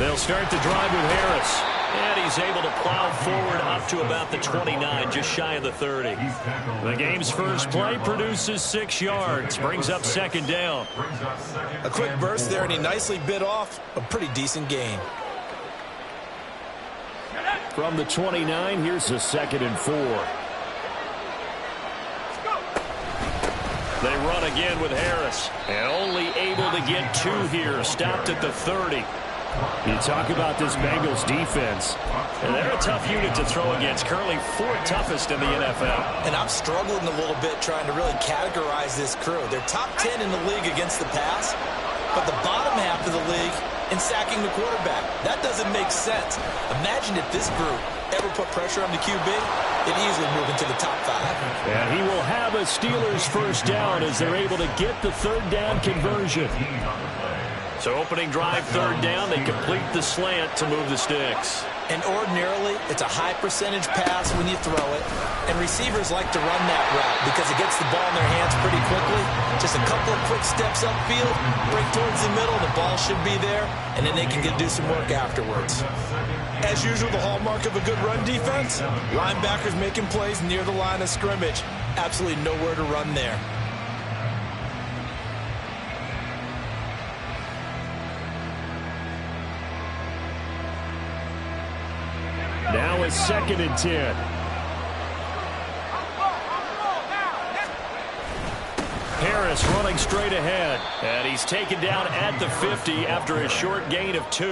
They'll start the drive with Harris. And he's able to plow forward up to about the 29, just shy of the 30. The game's first play produces 6 yards, brings up second down. A quick burst there, and he nicely bit off a pretty decent gain. From the 29, here's a 2nd and 4. They run again with Harris. And only able to get 2 here, stopped at the 30. You talk about this Bengals defense. And they're a tough unit to throw against, currently 4th toughest in the NFL. And I'm struggling a little bit trying to really categorize this crew. They're top 10 in the league against the pass, but the bottom half of the league in sacking the quarterback. That doesn't make sense. Imagine if this group ever put pressure on the QB, they'd easily move into the top 5. And he will have a Steelers first down as they're able to get the 3rd down conversion. So opening drive, 3rd down, they complete the slant to move the sticks. And ordinarily, it's a high percentage pass when you throw it. And receivers like to run that route because it gets the ball in their hands pretty quickly. Just a couple of quick steps upfield, break towards the middle, the ball should be there, and then they can do some work afterwards. As usual, the hallmark of a good run defense, linebackers making plays near the line of scrimmage. Absolutely nowhere to run there. Now it's 2nd and 10. Harris running straight ahead. And he's taken down at the 50 after a short gain of 2.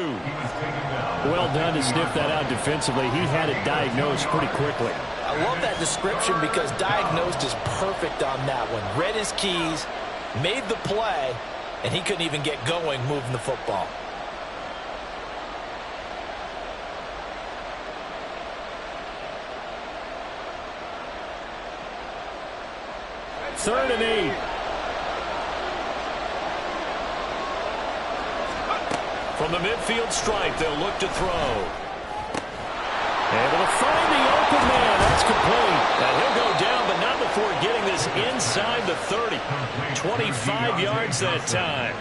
Well done to sniff that out defensively. He had it diagnosed pretty quickly. I love that description because diagnosed is perfect on that one. Read his keys, made the play, and he couldn't even get going moving the football. 3rd and 8. From the midfield stripe, they'll look to throw. Able to find the open man. That's complete. And he'll go down, but not before getting this inside the 30. 25 yards that time.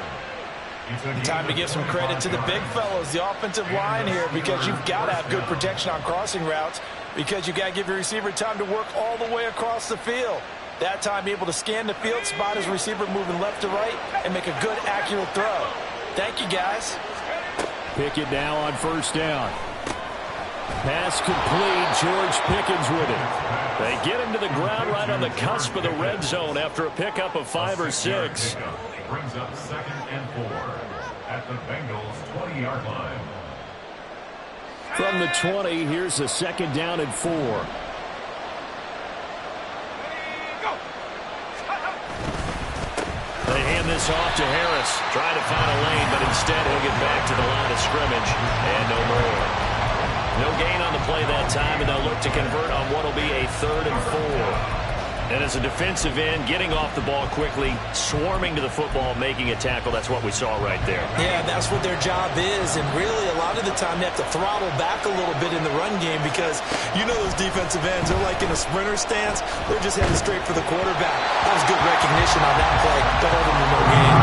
Time to give some credit to the big fellows, the offensive line here, because you've got to have good protection on crossing routes because you've got to give your receiver time to work all the way across the field. That time able to scan the field, spot his receiver moving left to right, and make a good, accurate throw. Thank you, guys. Pickett now on 1st down. Pass complete. George Pickens with it. They get him to the ground right on the cusp of the red zone after a pickup of 5 or 6. Brings up 2nd and 4 at the Bengals 20-yard line. From the 20, here's a 2nd down and 4. They hand this off to Harris. Trying to find a lane, but instead he'll get back to the line of scrimmage. And no more. No gain on the play that time, and they'll look to convert on what will be a 3rd and 4. And as a defensive end, getting off the ball quickly, swarming to the football, making a tackle, that's what we saw right there. Yeah, that's what their job is, and really a lot of the time they have to throttle back a little bit in the run game because you know those defensive ends, they're like in a sprinter stance, they're just heading straight for the quarterback. That was good recognition on that play. Don't hold them to no gain.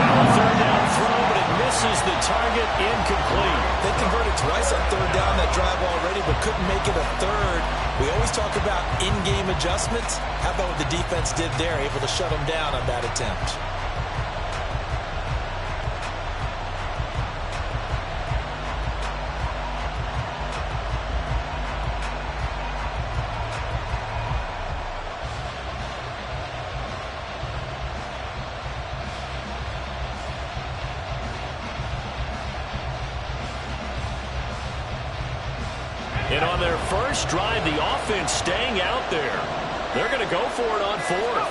Now a 3rd down throw, but it misses the target, incomplete. They converted twice on 3rd down that drive already, but couldn't make it a 3rd. We always talk about in-game adjustments. How about what the defense did there, able to shut them down on that attempt? And on their first drive, the offense staying out there. They're going to go for it on 4th.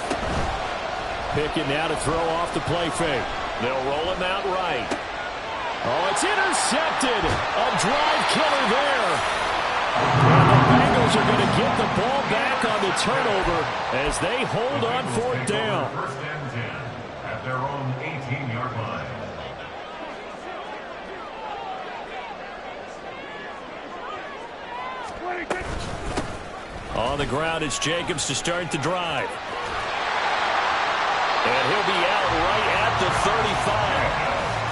Pickett now to throw off the play fake. They'll roll him out right. Oh, it's intercepted. A drive killer there. And the Bengals are going to get the ball back on the turnover as they hold on 4th down. 1st and 10 at their own 18-yard line. On the ground, it's Jacobs to start the drive. And he'll be out right at the 35.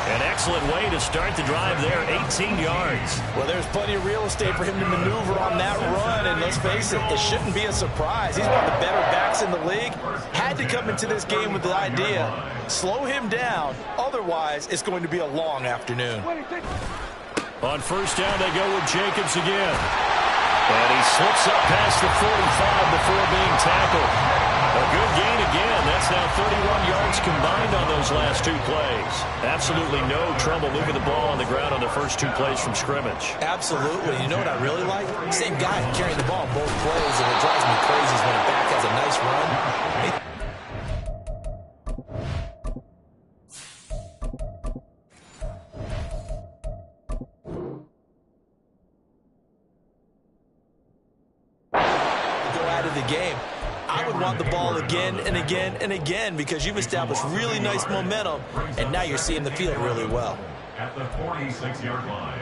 An excellent way to start the drive there, 18 yards. Well, there's plenty of real estate for him to maneuver on that run, and let's face it, it shouldn't be a surprise. He's one of the better backs in the league. Had to come into this game with the idea, slow him down, otherwise it's going to be a long afternoon. On first down, they go with Jacobs again. And he slips up past the 45 before being tackled. A good gain again. That's now 31 yards combined on those last two plays. Absolutely no trouble moving the ball on the ground on the first two plays from scrimmage. Absolutely. You know what I really like? Same guy carrying the ball on both plays, and it drives me crazy when a back has a nice run. The game, I would want the ball again and again and again because you've established really nice momentum, and now you're seeing the field really well. At the 46-yard line.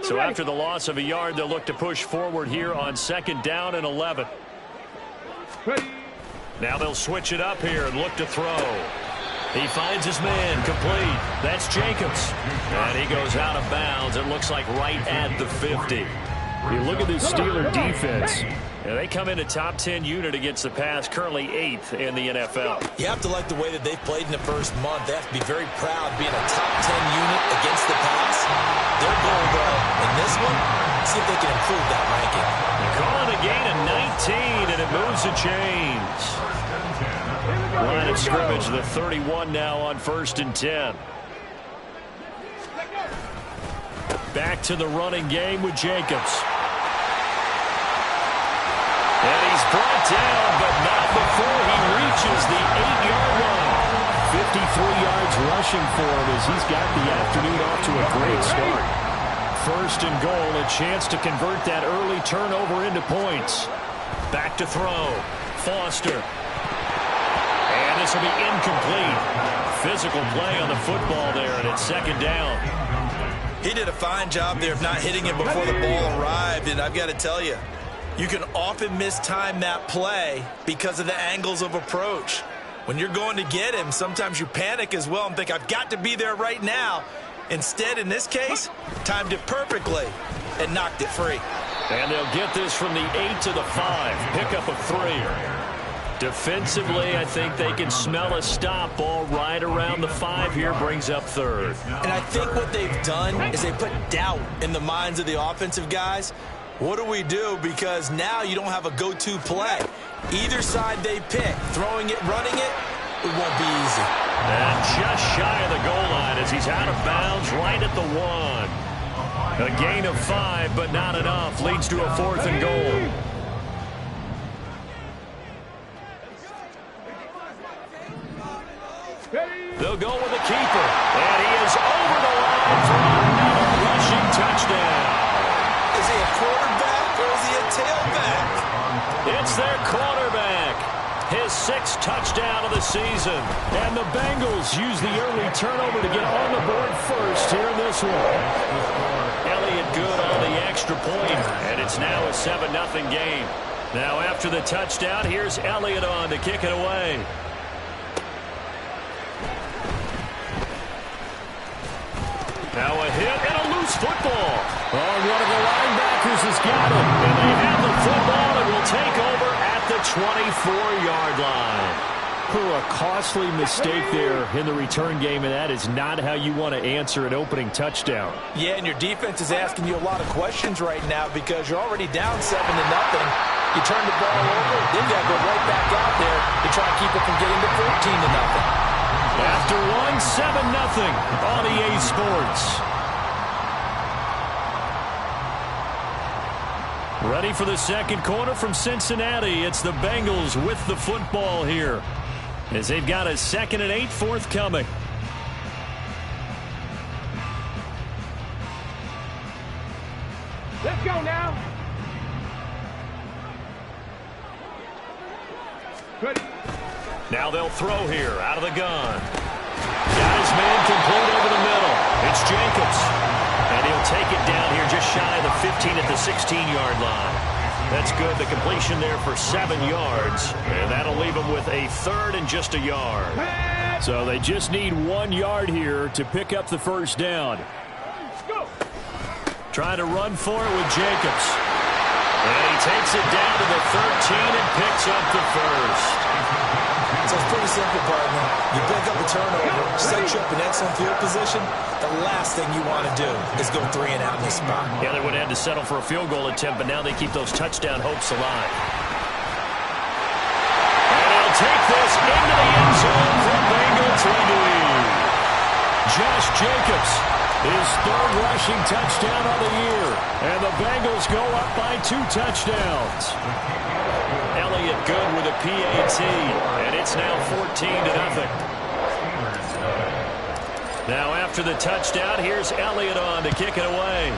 So after the loss of a yard, they'll look to push forward here on second down and 11. Now they'll switch it up here and look to throw. He finds his man, complete. That's Jacobs. And he goes out of bounds. It looks like right at the 50. You look at this Steeler defense. Yeah, they come in a top 10 unit against the pass, currently 8th in the NFL. You have to like the way that they've played in the first month. They have to be very proud being a top 10 unit against the pass. Their goal, though, in this one, see if they can improve that ranking. They're calling a gain of 19, and it moves the chains. Line of scrimmage, the 31 now on first and 10. Back to the running game with Jacobs. And he's brought down, but not before he reaches the 8-yard line. 53 yards rushing for him as he's got the afternoon off to a great start. First and goal, a chance to convert that early turnover into points. Back to throw. Foster. And this will be incomplete. Physical play on the football there, and it's second down. He did a fine job there of not hitting him before the ball arrived, and I've got to tell you, you can often mistime that play because of the angles of approach. When you're going to get him, sometimes you panic as well and think, I've got to be there right now. Instead, in this case, timed it perfectly and knocked it free. And they'll get this from the 8 to the 5. Pick up a 3. Defensively, I think they can smell a stop ball right around the 5 here, brings up third. And I think what they've done is they put doubt in the minds of the offensive guys. What do we do? Because now you don't have a go-to play. Either side they pick, throwing it, running it, it won't be easy. And just shy of the goal line as he's out of bounds right at the 1. A gain of 5, but not enough. Leads to a 4th and goal. They'll go with the keeper. And he is over the line for another rushing touchdown. Is he a quarterback or is he a tailback? It's their quarterback. His 6th touchdown of the season. And the Bengals use the early turnover to get on the board first here in this one. Elliott good on the extra point, and it's now a 7-0 game. Now after the touchdown, here's Elliott on to kick it away. Now a hit and a loose football. Oh, one of the linebackers has got it. And they have the football and will take over at the 24-yard line. A costly mistake there in the return game, and that is not how you want to answer an opening touchdown. Yeah, and your defense is asking you a lot of questions right now because you're already down 7-0. You turn the ball over, then you got to go right back out there to try and keep it from getting to 14-0. After 7-0 on EA Sports. Ready for the second quarter from Cincinnati. It's the Bengals with the football here, as they've got a 2nd and 8 forthcoming. Let's go now. Ready. Now they'll throw here out of the gun. Got his man complete over the middle. It's Jacobs. And he'll take it down here just shy of the 15 at the 16-yard line. That's good. The completion there for 7 yards. And that'll leave him with a 3rd and just a yard. So they just need 1 yard here to pick up the first down. Trying to run for it with Jacobs. And he takes it down to the 13 and picks up the first. So it's pretty simple, partner. You pick up a turnover, set you up in excellent field position. The last thing you want to do is go 3 and out in this spot. Yeah, they would have had to settle for a field goal attempt, but now they keep those touchdown hopes alive. And they'll take this into the end zone for Bengals lead. Josh Jacobs, his 3rd rushing touchdown of the year. And the Bengals go up by 2 touchdowns. Elliott good with a PAT, and it's now 14-0. Now after the touchdown, here's Elliott on to kick it away.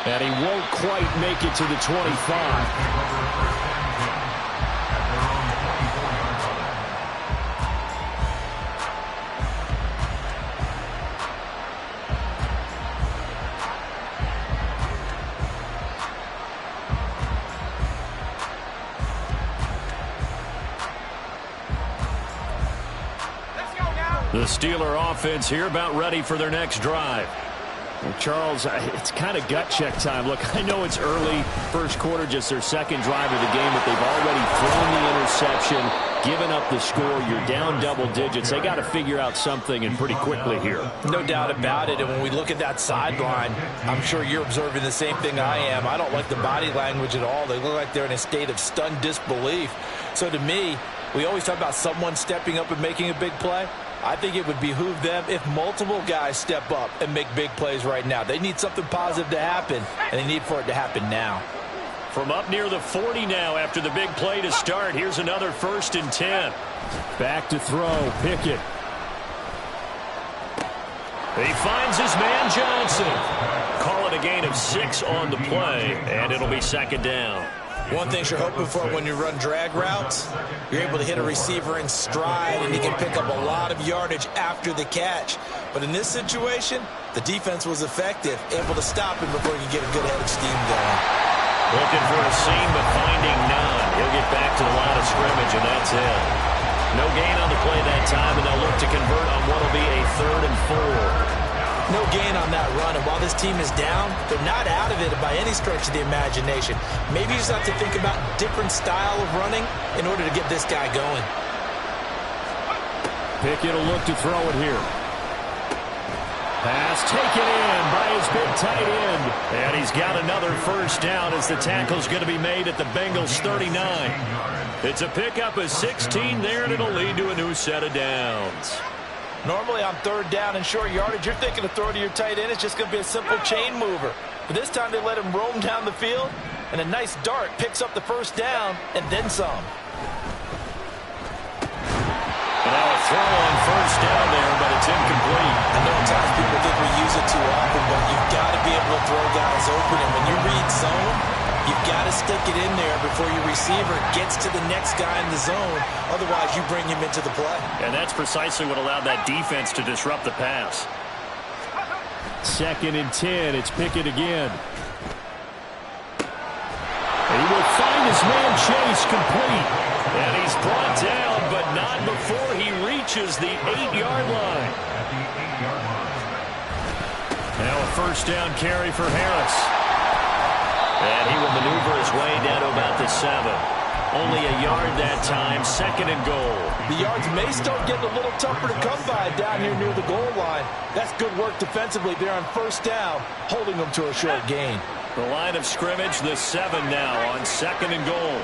And he won't quite make it to the 25. The Steeler offense here about ready for their next drive. Well, Charles, it's kind of gut check time. Look, I know it's early, first quarter, just their 2nd drive of the game, but they've already thrown the interception, given up the score. You're down double digits. They got to figure out something, and pretty quickly here. No doubt about it. And when we look at that sideline, I'm sure you're observing the same thing I am. I don't like the body language at all. They look like they're in a state of stunned disbelief. So to me, we always talk about someone stepping up and making a big play. I think it would behoove them if multiple guys step up and make big plays right now. They need something positive to happen, and they need for it to happen now. From up near the 40 now after the big play to start. Here's another 1st and 10. Back to throw, Pickett. He finds his man Johnson. Call it a gain of 6 on the play, and it'll be 2nd down. One thing you're hoping for when you run drag routes, you're able to hit a receiver in stride, and he can pick up a lot of yardage after the catch. But in this situation, the defense was effective, able to stop him before you get a good head of steam going. Looking for a seam, but finding none. He'll get back to the line of scrimmage, and that's it. No gain on the play that time, and they'll look to convert on what will be a 3rd and 4. No gain on that run, and while this team is down, they're not out of it by any stretch of the imagination. Maybe you just have to think about different style of running in order to get this guy going. Pickett will look to throw it here. Pass taken in by his big tight end. And he's got another 1st down as the tackle's going to be made at the Bengals 39. It's a pickup of 16 there, and it'll lead to a new set of downs. Normally on 3rd down and short yardage, you're thinking of throw to your tight end. It's just going to be a simple chain mover. But this time they let him roam down the field, and a nice dart picks up the 1st down and then some. And now a throw on 1st down there, but it's incomplete. I know at times people think we use it too often, but you've got to be able to throw guys open. And when you read zone, you've got to stick it in there before your receiver gets to the next guy in the zone. Otherwise, you bring him into the play. And that's precisely what allowed that defense to disrupt the pass. 2nd and 10. It's Pickett again. He will find his man Chase complete. And he's brought down, but not before he reaches the 8-yard line. Now a 1st down carry for Harris. And he will maneuver his way down to about the 7. Only a yard that time, 2nd and goal. The yards may start getting a little tougher to come by down here near the goal line. That's good work defensively there on 1st down, holding them to a short gain. The line of scrimmage, the 7 now on 2nd and goal.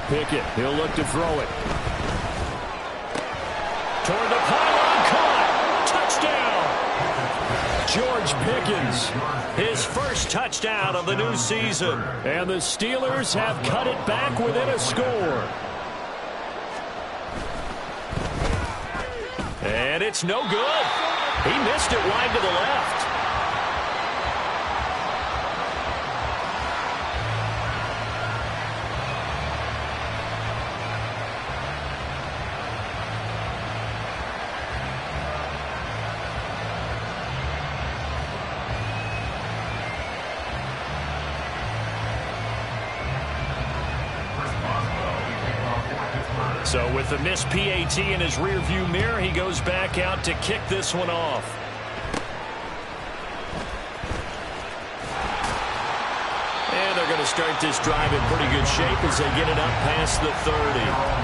Pickett, he'll look to throw it. Toward the pylon, caught! Touchdown! George Pickens, his 1st touchdown of the new season. And the Steelers have cut it back within a score. And it's no good. He missed it wide to the left. So with the missed PAT in his rearview mirror, he goes back out to kick this one off. And they're going to start this drive in pretty good shape as they get it up past the 30.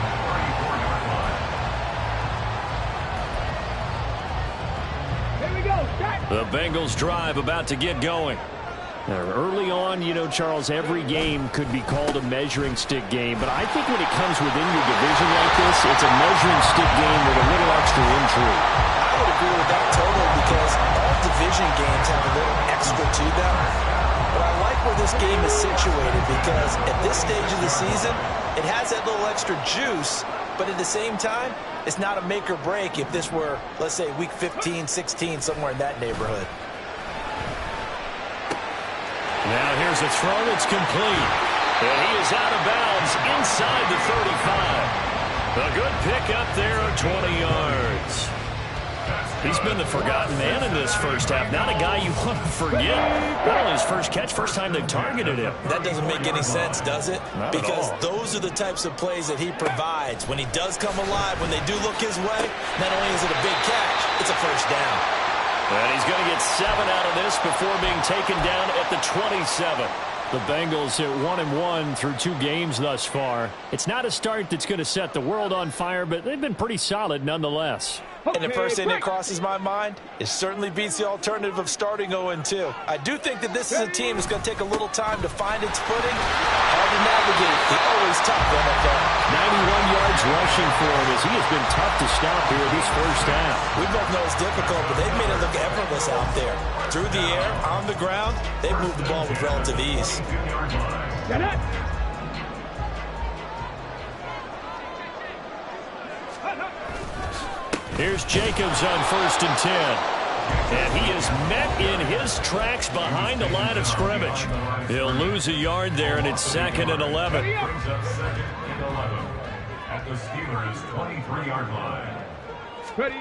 The Bengals drive about to get going. Early on, you know, Charles, every game could be called a measuring stick game. But I think when it comes within your division like this, it's a measuring stick game with a little extra intrigue. I would agree with that totally because all division games have a little extra to them. But I like where this game is situated because at this stage of the season, it has that little extra juice. But at the same time, it's not a make or break if this were, let's say, week 15, 16, somewhere in that neighborhood. Now here's a throw that's complete. And he is out of bounds inside the 35. A good pick up there of 20 yards. He's been the forgotten man in this first half. Not a guy you want to forget. Not only his first catch, first time they've targeted him. That doesn't make any sense, does it? Not because at all. Those are the types of plays that he provides. When he does come alive, when they do look his way, not only is it a big catch, it's a first down. And he's going to get 7 out of this before being taken down at the 27. The Bengals at 1-1 through 2 games thus far. It's not a start that's going to set the world on fire, but they've been pretty solid nonetheless. And the first thing that crosses my mind, it certainly beats the alternative of starting 0-2. I do think that this is a team that's going to take a little time to find its footing. Hard to navigate the always tough NFL. 91 yards rushing for him as he has been tough to stop here this first half. We both know it's difficult, but they've made it look effortless out there. Through the air, on the ground, they've moved the ball with relative ease. Get it! Here's Jacobs on 1st and 10. And he is met in his tracks behind the line of scrimmage. He'll lose a yard there, and it's 2nd and 11. Brings up 2nd and 11 at the Steelers' 23-yard line. Ready.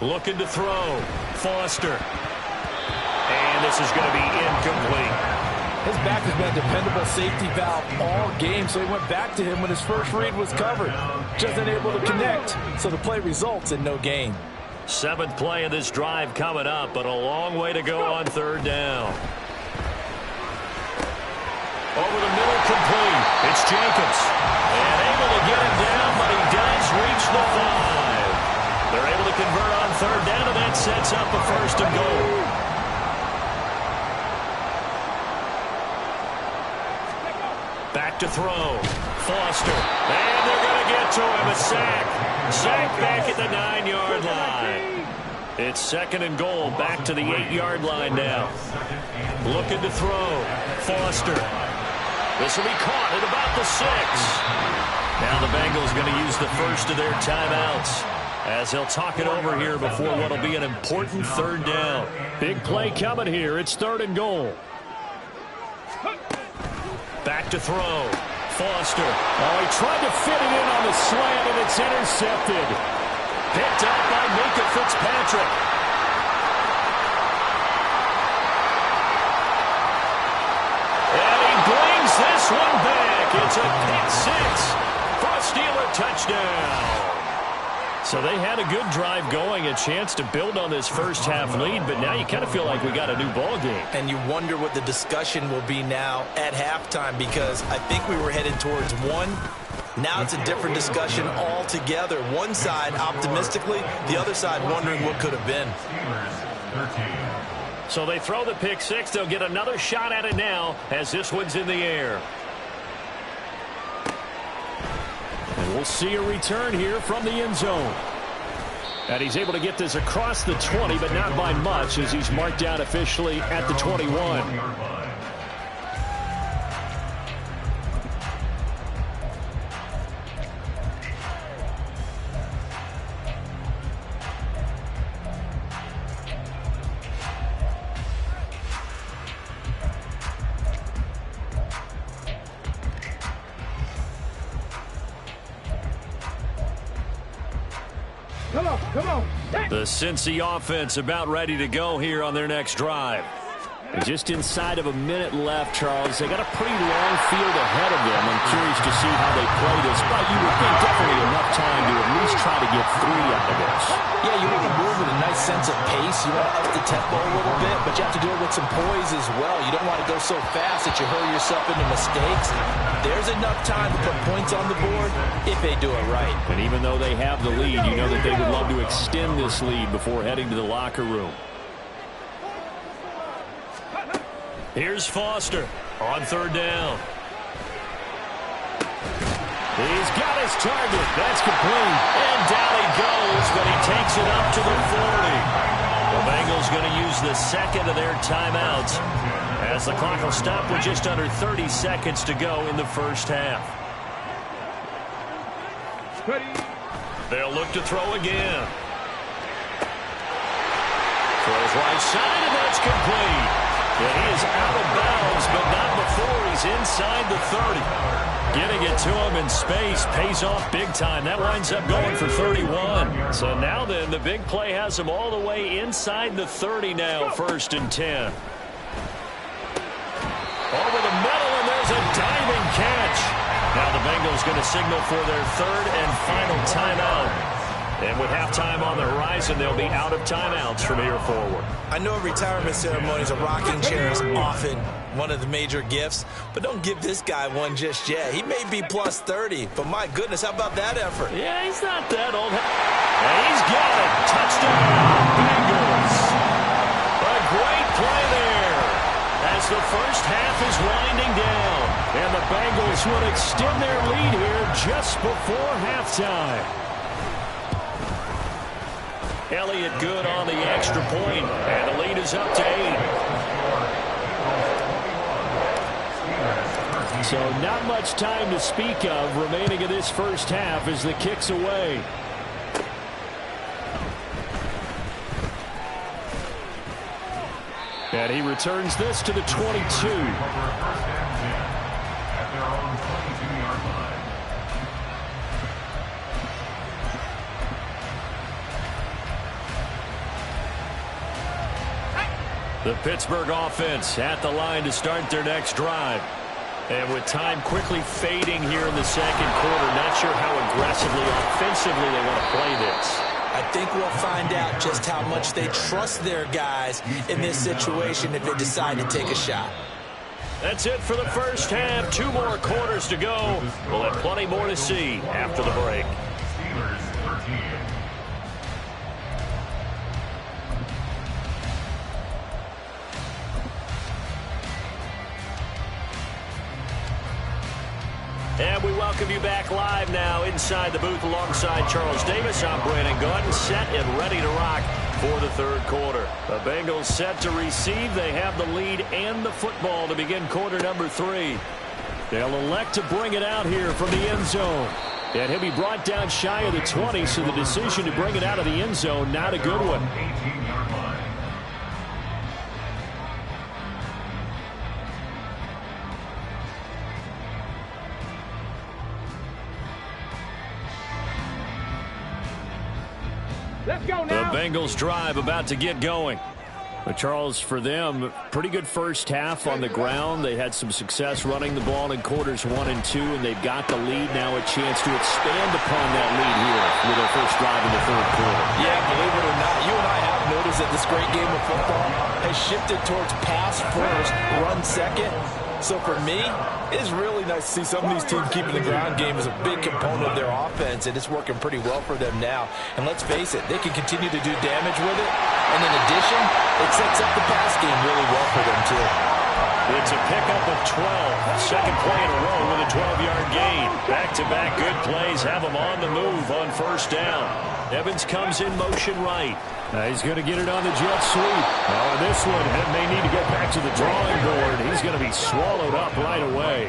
Looking to throw. Foster. And this is going to be incomplete. His back has been a dependable safety valve all game, so he went back to him when his first read was covered. Just unable to connect, so the play results in no gain. 7th play of this drive coming up, but a long way to go on 3rd down. Over the middle, complete. It's Jacobs. And able to get him down, but he does reach the 5. They're able to convert on 3rd down, and that sets up a 1st and goal. Back to throw. Foster. And they're going to get to him. A sack. Sack back at the 9-yard line. It's 2nd and goal. Back to the 8-yard line now. Looking to throw. Foster. This will be caught at about the 6. Now the Bengals going to use the first of their timeouts as they'll talk it over here before what will be an important 3rd down. Big play coming here. It's 3rd and goal. Back to throw. Foster. Oh, he tried to fit it in on the slant, and it's intercepted. Picked up by Minka Fitzpatrick. And he brings this one back. It's a pick 6 for a Steeler touchdown. So they had a good drive going, a chance to build on this first half lead, but now you kind of feel like we got a new ball game. And you wonder what the discussion will be now at halftime because I think we were headed towards 1. Now it's a different discussion altogether. One side optimistically, the other side wondering what could have been. Steelers 13. So they throw the pick 6. They'll get another shot at it now as this one's in the air. And we'll see a return here from the end zone. And he's able to get this across the 20, but not by much as he's marked down officially at the 21. Come on. The Cincy offense about ready to go here on their next drive. And just inside of a minute left, Charles. They got a pretty long field ahead of them. I'm curious to see how they play this, but you would think definitely enough time to at least try to get 3 out of this. Yeah, you want to move with a nice sense of pace. You want to up the tempo a little bit, but you have to do it with some poise as well. You don't want to go so fast that you hurry yourself into mistakes. There's enough time to put points on the board if they do it right. And even though they have the lead, you know that they would love to extend this lead before heading to the locker room. Here's Foster on 3rd down. He's got his target. That's complete. And down he goes, but he takes it up to the 40. The Bengals going to use the second of their timeouts as the clock will stop with just under 30 seconds to go in the first half. They'll look to throw again. Throws right side, and that's complete. And he is out of bounds, but not before he's inside the 30. Getting it to him in space pays off big time. That winds up going for 31. So now then, the big play has him all the way inside the 30 now, 1st and 10. Over the middle, and there's a diving catch. Now the Bengals going to signal for their 3rd and final timeout. And with halftime on the horizon, they'll be out of timeouts from here forward. I know at retirement ceremonies, a rocking chair is often one of the major gifts, but don't give this guy one just yet. He may be plus 30, but my goodness, how about that effort? Yeah, he's not that old. And he's got it. Touchdown, Bengals. A great play there as the first half is winding down. And the Bengals will extend their lead here just before halftime. Elliott good on the extra point, and the lead is up to 8. So not much time to speak of remaining in this first half as the kick's away. And he returns this to the 22. The Pittsburgh offense at the line to start their next drive. And with time quickly fading here in the second quarter, not sure how aggressively, offensively they want to play this. I think we'll find out just how much they trust their guys in this situation if they decide to take a shot. That's it for the first half. 2 more quarters to go. We'll have plenty more to see after the break. And we welcome you back live now inside the booth alongside Charles Davis. I'm Brandon Gaudin, set and ready to rock for the 3rd quarter. The Bengals set to receive. They have the lead and the football to begin quarter number 3. They'll elect to bring it out here from the end zone. And he'll be brought down shy of the 20, so the decision to bring it out of the end zone, not a good one. Let's go now. The Bengals drive about to get going. But Charles, for them, pretty good first half on the ground. They had some success running the ball in quarters 1 and 2, and they've got the lead now, a chance to expand upon that lead here with their first drive in the 3rd quarter. Yeah, believe it or not, you and I have noticed that this great game of football has shifted towards pass first, run second. So for me, it is really nice to see some of these teams keeping the ground game as a big component of their offense, and it's working pretty well for them now. And let's face it, they can continue to do damage with it. And in addition, it sets up the pass game really well for them, too. It's a pickup of 12. Second play in a row with a 12-yard gain. Back-to-back good plays have them on the move on first down. Evans comes in motion right. He's going to get it on the jet sweep. Oh, this one may need to get back to the drawing board. He's going to be swallowed up right away.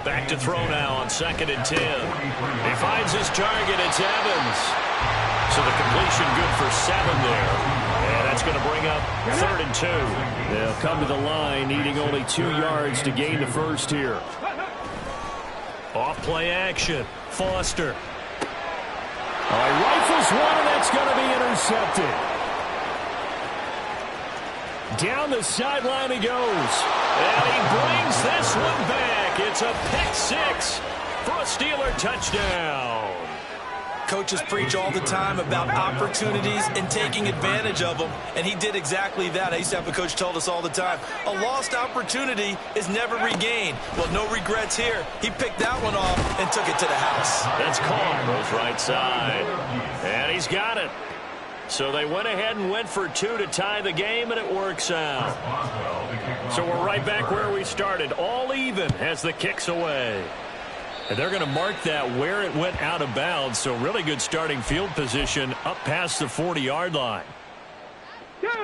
Back to throw now on 2nd and 10. He finds his target. It's Evans. So the completion good for 7 there. And that's going to bring up 3rd and 2. They'll come to the line, needing only 2 yards to gain the first here. Off play action. Foster. Rifles one, and that's going to be intercepted. Down the sideline he goes. And he brings this one back. It's a pick six for a Steeler touchdown. Coaches preach all the time about opportunities and taking advantage of them, and he did exactly that. I used to have a coach told us all the time, a lost opportunity is never regained. Well, no regrets here. He picked that one off and took it to the house. That's caught. Goes right side. And he's got it. So they went ahead and went for two to tie the game, and it works out. So we're right back where we started. All even as the kick's away. And they're going to mark that where it went out of bounds. So really good starting field position up past the 40-yard line.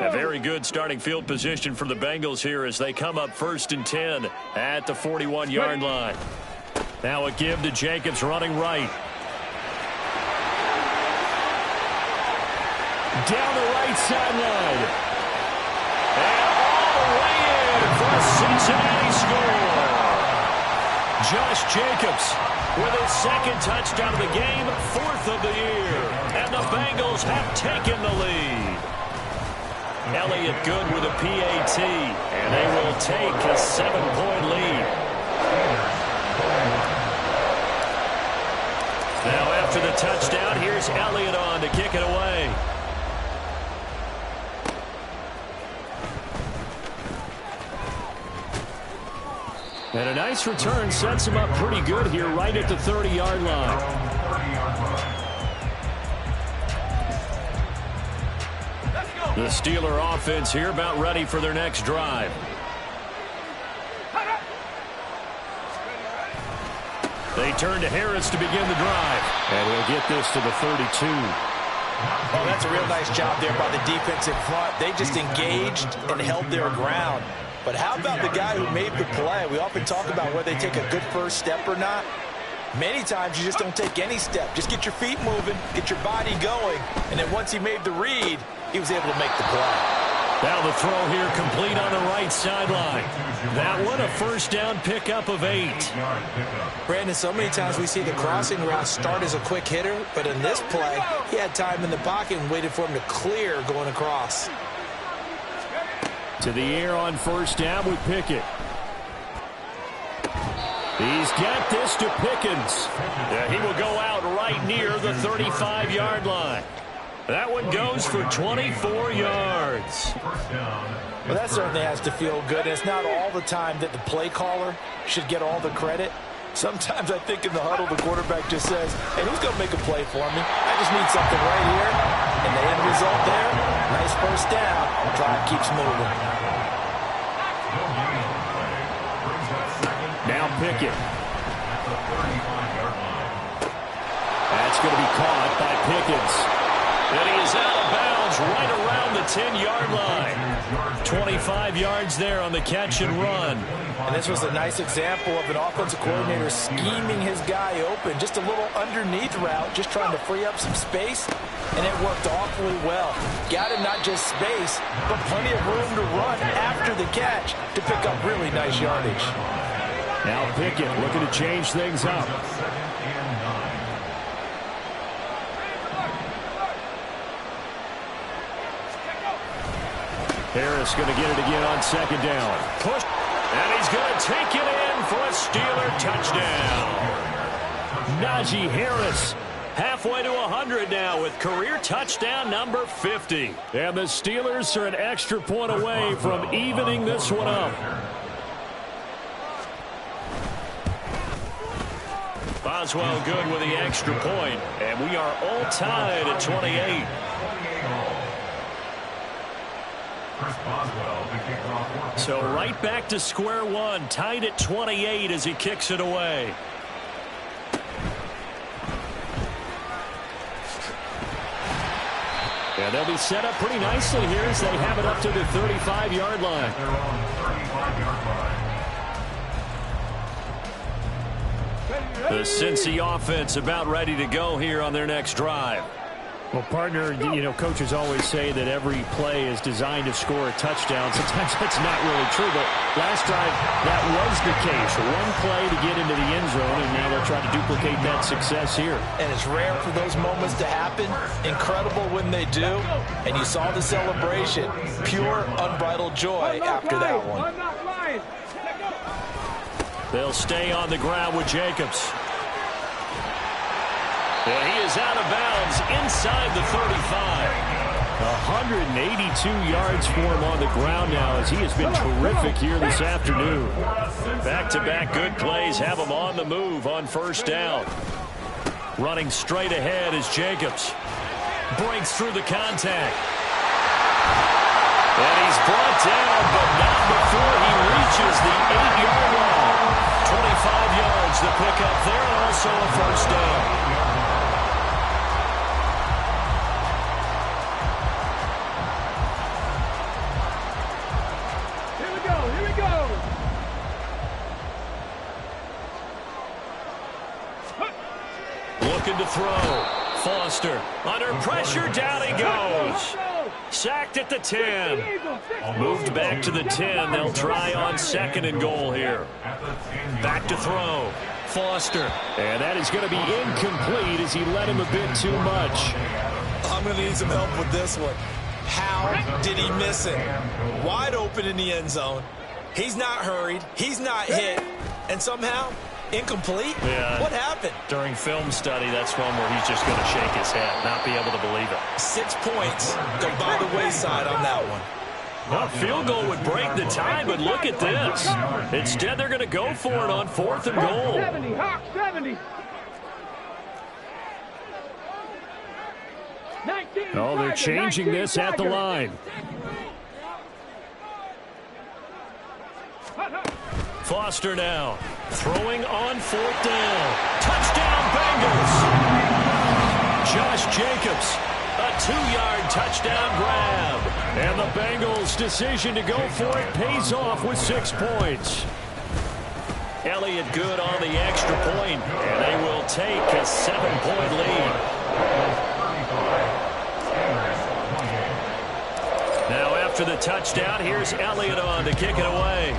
A very good starting field position for the Bengals here as they come up 1st and 10 at the 41-yard line. Now a give to Jacobs running right. Down the right sideline. And all the way in for a Cincinnati score. Josh Jacobs with his 2nd touchdown of the game, 4th of the year. And the Bengals have taken the lead. Elliott good with a PAT. And they will take a 7-point lead. Now after the touchdown, here's Elliott on to kick it away. And a nice return sets him up pretty good here right at the 30-yard line. The Steeler offense here about ready for their next drive. They turn to Harris to begin the drive. And he'll get this to the 32. Oh, that's a real nice job there by the defense in front. They just engaged and held their ground. But how about the guy who made the play? We often talk about whether they take a good first step or not. Many times you just don't take any step. Just get your feet moving, get your body going, and then once he made the read, he was able to make the play. Now the throw here complete on the right sideline. That one a first down pickup of 8. Brandon, so many times we see the crossing route start as a quick hitter, but in this play, he had time in the pocket and waited for him to clear going across. To the air on first down with Pickett. He's got this to Pickens. Yeah, he will go out right near the 35-yard line. That one goes for 24 yards. Well, that certainly has to feel good. It's not all the time that the play caller should get all the credit. Sometimes I think in the huddle, the quarterback just says, hey, who's going to make a play for me? I just need something right here. And the end result there, nice first down. Drive keeps moving. Now Pickett. That's going to be caught by Pickens. And he is out of bounds right around the 10-yard line. 25 yards there on the catch and run. And this was a nice example of an offensive coordinator scheming his guy open. Just a little underneath route, just trying to free up some space. And it worked awfully well. Got him not just space, but plenty of room to run after the catch to pick up really nice yardage. Now Pickett looking to change things up. Harris going to get it again on 2nd down. Push. And he's going to take it in for a Steeler touchdown. Najee Harris halfway to 100 now with career touchdown number 50. And the Steelers are an extra point away from evening this one up. Boswell good with the extra point. And we are all tied at 28. So right back to square one, tied at 28 as he kicks it away. And they'll be set up pretty nicely here as they have it up to the 35-yard line. The Cincy offense about ready to go here on their next drive. Well, partner, coaches always say that every play is designed to score a touchdown. Sometimes that's not really true, but last drive, that was the case. One play to get into the end zone, and now they'll try to duplicate that success here. And it's rare for those moments to happen. Incredible when they do. And you saw the celebration. Pure, unbridled joy after that one. They'll stay on the ground with Jacobs. And he is out of bounds inside the 35. 182 yards for him on the ground now as he has been terrific here this afternoon. Back-to-back good plays have him on the move on first down. Running straight ahead is Jacobs. Breaks through the contact. And he's brought down, but not before he reaches the 8-yard line. 25 yards the pickup there, and also a first down. Looking to throw. Foster under pressure. Down he goes. Sacked at the 10. Moved back to the 10. They'll try on 2nd and goal here. Back to throw. Foster. And that is going to be incomplete as he led him a bit too much. I'm going to need some help with this one. How did he miss it? Wide open in the end zone. He's not hurried. He's not hit. And somehow, incomplete? Yeah. What happened? During film study, that's one where he's just going to shake his head, not be able to believe it. 6 points go by the wayside on that one. Well, field goal would break the tie, but look at this. Instead, they're going to go for it on 4th and goal. 70, Hawk 70. 19, Oh, they're changing this at the line. Foster now throwing on 4th down. Touchdown, Bengals. Josh Jacobs, a 2-yard touchdown grab. And the Bengals' decision to go for it pays off with 6 points. Elliott good on the extra point, and they will take a 7-point lead. Now after the touchdown, here's Elliott on to kick it away.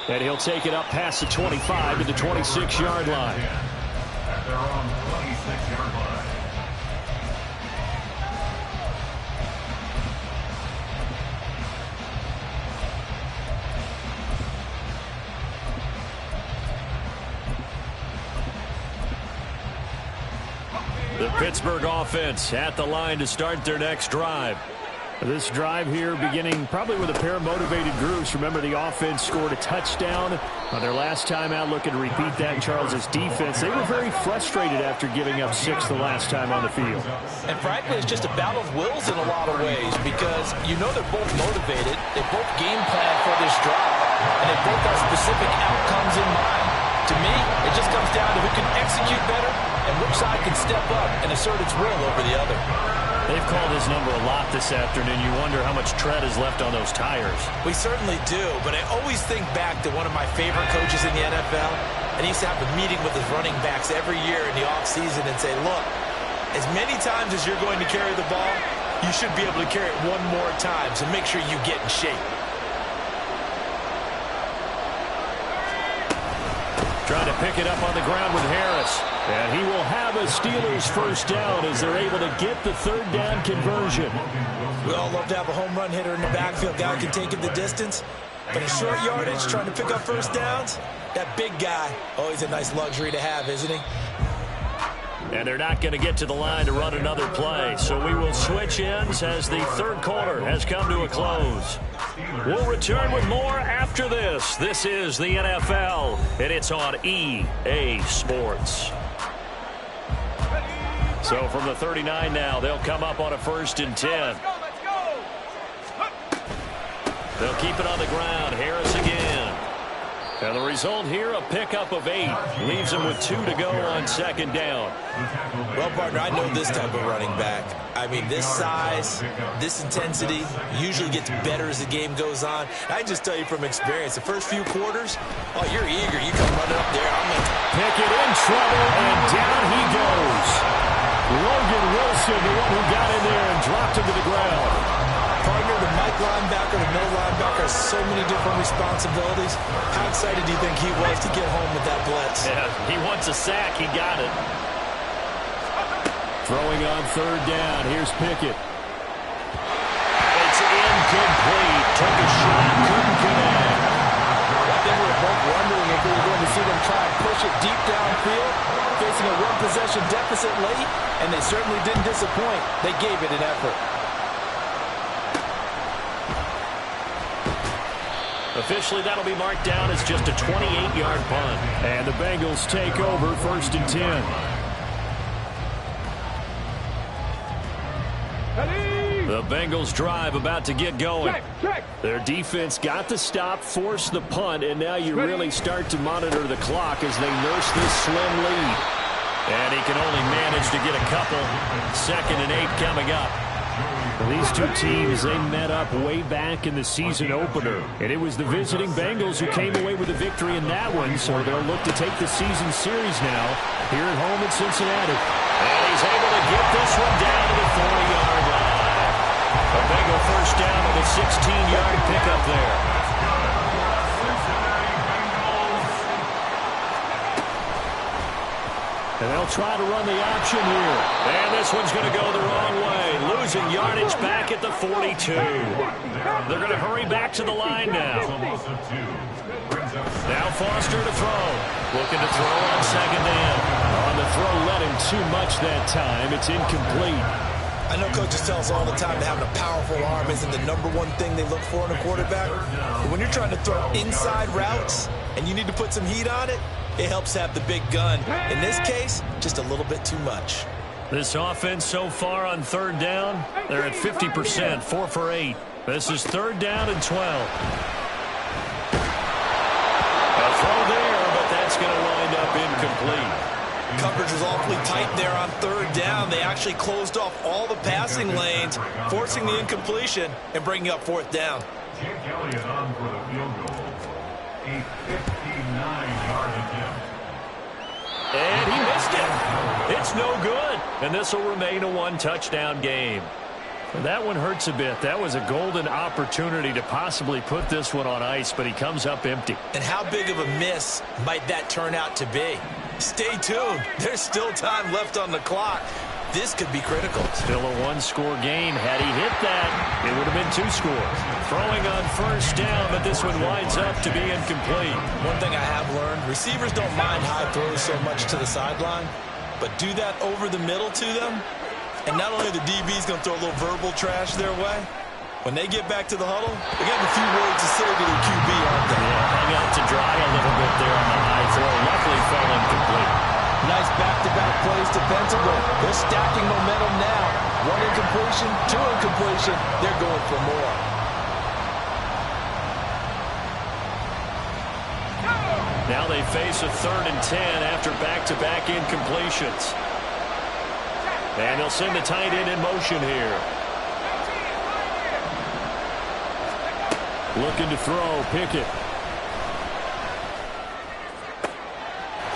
And he'll take it up past the 25 to the 26-yard line. They're on the 26-yard line. The Pittsburgh offense at the line to start their next drive. This drive here beginning probably with a pair of motivated groups. Remember, the offense scored a touchdown on their last time out. Looking to repeat that in Charles' defense. They were very frustrated after giving up 6 the last time on the field. And frankly, it's just a battle of wills in a lot of ways because they're both motivated. They both game plan for this drive, and they both have specific outcomes in mind. To me, it just comes down to who can execute better and which side can step up and assert its will over the other. They've called his number a lot this afternoon. You wonder how much tread is left on those tires. We certainly do, but I always think back to one of my favorite coaches in the NFL, and he used to have a meeting with his running backs every year in the offseason and say, look, as many times as you're going to carry the ball, you should be able to carry it one more time, so make sure you get in shape. Trying to pick it up on the ground with Harris. And he will have a Steelers first down as they're able to get the 3rd down conversion. We all love to have a home run hitter in the backfield. Guy can take it the distance. But in short yardage, trying to pick up first downs, that big guy, always a nice luxury to have, isn't he? And they're not going to get to the line to run another play. So we will switch ends as the 3rd quarter has come to a close. We'll return with more after this. This is the NFL, and it's on EA Sports. So from the 39 now, they'll come up on a 1st and 10. They'll keep it on the ground. Harris again. And the result here, a pickup of 8. Leaves him with 2 to go on second down. Well, partner, I know this type of running back. I mean, this size, this intensity usually gets better as the game goes on. I just tell you from experience, the first few quarters, oh, you're eager. You come running up there. I'm going to Pickett in trouble, and down he goes. Logan Wilson, the one who got in there and dropped him to the ground. Partner, the Mike linebacker, the middle linebacker has so many different responsibilities. How excited do you think he was to get home with that blitz? Yeah, he wants a sack. He got it. Throwing on third down. Here's Pickett. It's incomplete. Took a shot. Couldn't connect. I think we were both wondering if we were going to see them try and push it deep downfield, facing a one-possession deficit late, and they certainly didn't disappoint. They gave it an effort. Officially, that'll be marked down as just a 28-yard punt. And the Bengals take over 1st and 10. The Bengals drive about to get going. Their defense got the stop, forced the punt, and now you really start to monitor the clock as they nurse this slim lead. And he can only manage to get a couple. 2nd and 8 coming up. These two teams, they met up way back in the season opener. And it was the visiting Bengals who came away with a victory in that one, so they'll look to take the season series now here at home in Cincinnati. And he's able to get this one down to the 40-yard line. A Bengal first down with a 16-yard pickup there. And they'll try to run the option here. And this one's going to go the wrong way. Losing yardage back at the 42. They're going to hurry back to the line now. Now Foster to throw. Looking to throw on 2nd down. On the throw, let him too much that time. It's incomplete. I know coaches tell us all the time that having a powerful arm isn't the #1 thing they look for in a quarterback. But when you're trying to throw inside routes and you need to put some heat on it, it helps have the big gun. In this case, just a little bit too much. This offense so far on 3rd down, they're at 50%, 4 for 8. This is 3rd down and 12. A throw there, but that's going to wind up incomplete. Coverage was awfully tight there on 3rd down. They actually closed off all the passing lanes, forcing the incompletion and bringing up 4th down. Jake Elliott on for the field goal. A 59-yard attempt. And he missed it. It's no good. And this will remain a 1-touchdown game. That one hurts a bit. That was a golden opportunity to possibly put this one on ice, but he comes up empty. And how big of a miss might that turn out to be? Stay tuned. There's still time left on the clock. This could be critical. Still a 1-score game. Had he hit that, it would have been 2 scores. Throwing on 1st down, but this one winds up to be incomplete. One thing I have learned, receivers don't mind high throws so much to the sideline, but do that over the middle to them, and not only the DB's going to throw a little verbal trash their way, when they get back to the huddle, they got a few words to say to their QB, aren't they? Yeah, hung out to dry a little bit there on the high throw. Luckily fell incomplete. Nice back-to-back plays defensively. They're stacking momentum now. 1 incompletion, 2 incompletion. They're going for more. Now they face a 3rd and 10 after back-to-back incompletions. And they'll send the tight end in motion here. Looking to throw, Pickett.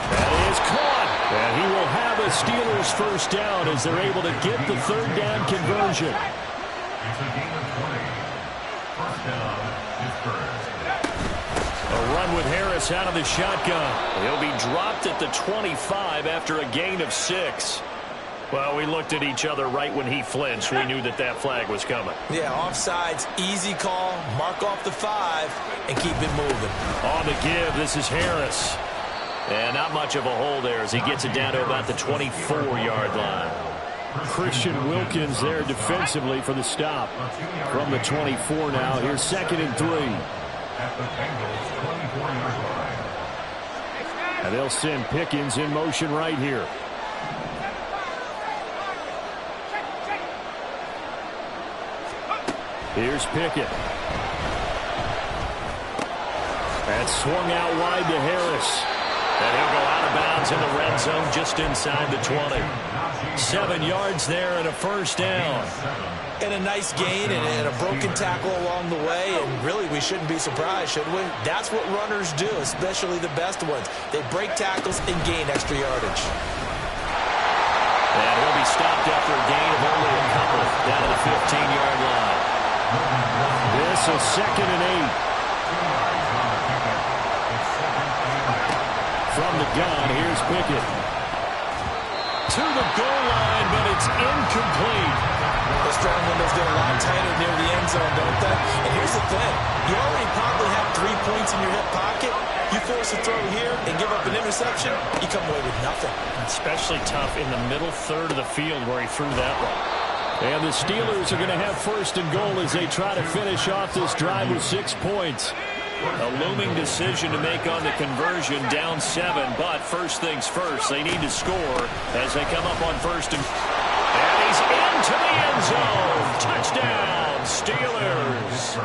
That is caught. And he will have a Steelers first down as they're able to get the 3rd down conversion. It's a gain of 20. First down is first. A run with Harris out of the shotgun. He'll be dropped at the 25 after a gain of 6. Well, we looked at each other right when he flinched. We knew that that flag was coming. Yeah, offsides, easy call, mark off the 5, and keep it moving. On the give, this is Harris. And not much of a hole there as he gets it down to about the 24-yard line. Christian Wilkins there defensively for the stop. From the 24 now, here's 2nd and 3. At the Bengals 24-yard line. And they'll send Pickens in motion right here. Here's Pickett. That's swung out wide to Harris. And he'll go out of bounds in the red zone just inside the 20. 7 yards there and a first down. And a nice gain and a broken tackle along the way. And really, we shouldn't be surprised, should we? That's what runners do, especially the best ones. They break tackles and gain extra yardage. And he'll be stopped after a gain of only a couple down to the 15-yard line. This is 2nd and 8. From the gun, here's Pickett. To the goal line, but it's incomplete. The strong windows get a lot tighter near the end zone, don't they? And here's the thing. You already probably have 3 points in your hip pocket. You force a throw here and give up an interception, you come away with nothing. Especially tough in the middle third of the field where he threw that one. And the Steelers are going to have 1st and goal as they try to finish off this drive with 6 points. A looming decision to make on the conversion, down 7, but first things first, they need to score as they come up on 1st and he's into the end zone. Touchdown, Steelers.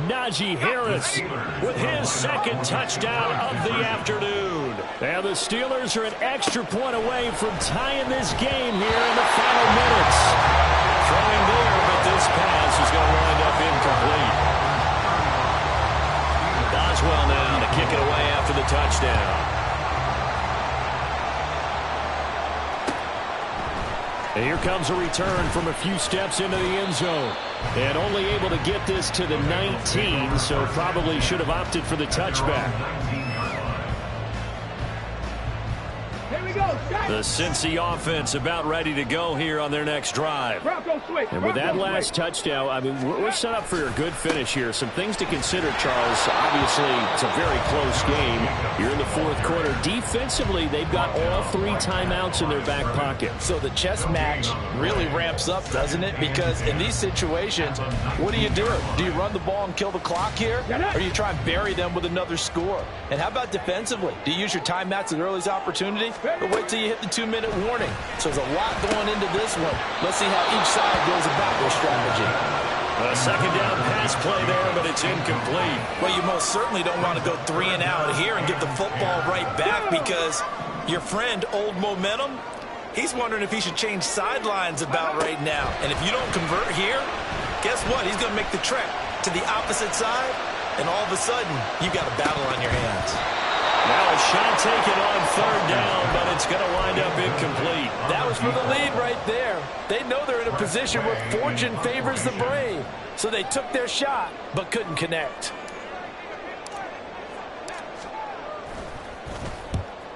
Najee Harris With his 2nd touchdown of the afternoon. and the Steelers are an extra point away from tying this game here in the final minutes. Throwing there, but this pass is going to wind up incomplete. Boswell now to kick it away after the touchdown. And here comes a return from a few steps into the end zone. And only able to get this to the 19, so probably should have opted for the touchback. Here we go. The Cincy offense about ready to go here on their next drive. Bronco switch. And with that last touchdown, I mean, we're set up for a good finish here. Some things to consider, Charles. Obviously, it's a very close game. You're in the 4th quarter. Defensively, they've got all 3 timeouts in their back pocket. So the chess match really ramps up, doesn't it? Because in these situations, what do you do? Do you run the ball and kill the clock here? Or do you try and bury them with another score? And how about defensively? Do you use your timeouts at early's opportunity? Or wait till you hit the 2-minute warning? So there's a lot going into this one. Let's see how each side goes about their strategy. A 2nd down pass play there, but it's incomplete. Well, you most certainly don't want to go 3 and out here and get the football right back because your friend, Old Momentum, he's wondering if he should change sidelines about right now. And if you don't convert here, guess what? He's going to make the trek to the opposite side, and all of a sudden, you've got a battle on your hands. Now a shot taken on 3rd down, but it's going to wind up incomplete. That was for the lead right there. They know they're in a position where fortune favors the brave. So they took their shot, but couldn't connect.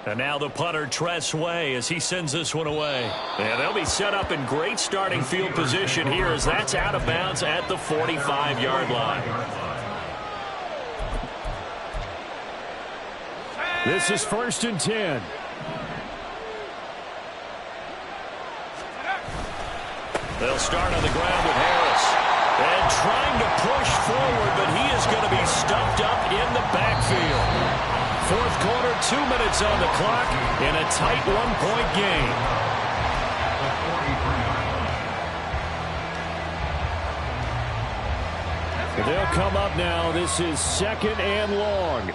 And now the punter, Tress Way, as he sends this one away. And they'll be set up in great starting field position here as that's out of bounds at the 45-yard line. This is 1st and 10. They'll start on the ground with Harris. And trying to push forward, but he is going to be stuffed up in the backfield. 4th quarter, 2 minutes on the clock in a tight 1-point game. They'll come up now. This is 2nd and long.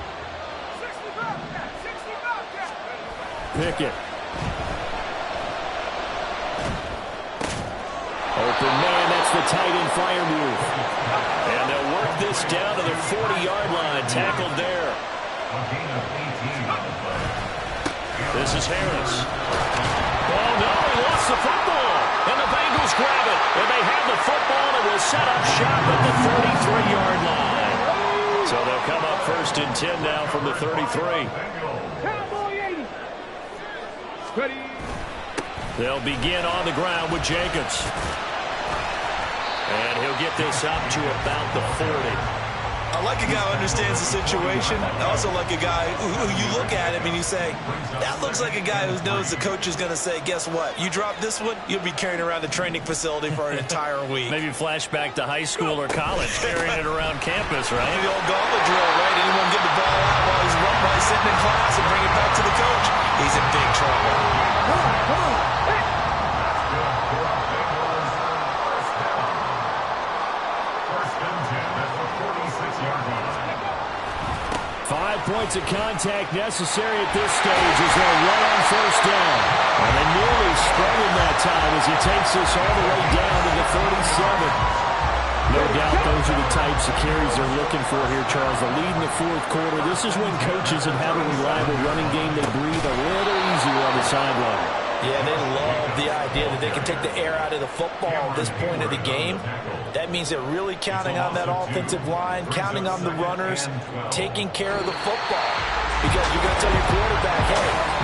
Pickett. Open man, that's the tight end fire move. And they'll work this down to the 40-yard line. Tackled there. This is Harris. Oh, no, he lost the football. And the Bengals grab it. And they have the football, and it will set up shop at the 33-yard line. So they'll come up 1st and 10 now from the 33. They'll begin on the ground with Jacobs. And he'll get this up to about the 40. I like a guy who understands the situation. I also like a guy who you look at him and you say, that looks like a guy who knows the coach is going to say, guess what? You drop this one, you'll be carrying around the training facility for an entire week. Maybe flashback to high school or college, carrying it around campus, right? The old gauntlet drill, right? Anyone get the ball out while he's sitting in class and bring it back to the coach? He's in big trouble. Come on. 5 points of contact necessary at this stage as they'll run on first down. And they nearly sprung him that time as he takes this all the way down to the 37. No doubt those are the types of carries they're looking for here, Charles. The lead in the fourth quarter. This is when coaches that have a reliable running game, they breathe a little easier on the sideline. Yeah, they love the idea that they can take the air out of the football at this point of the game. That means they're really counting on that offensive line, counting on the runners, taking care of the football. Because you're going to tell your quarterback, hey,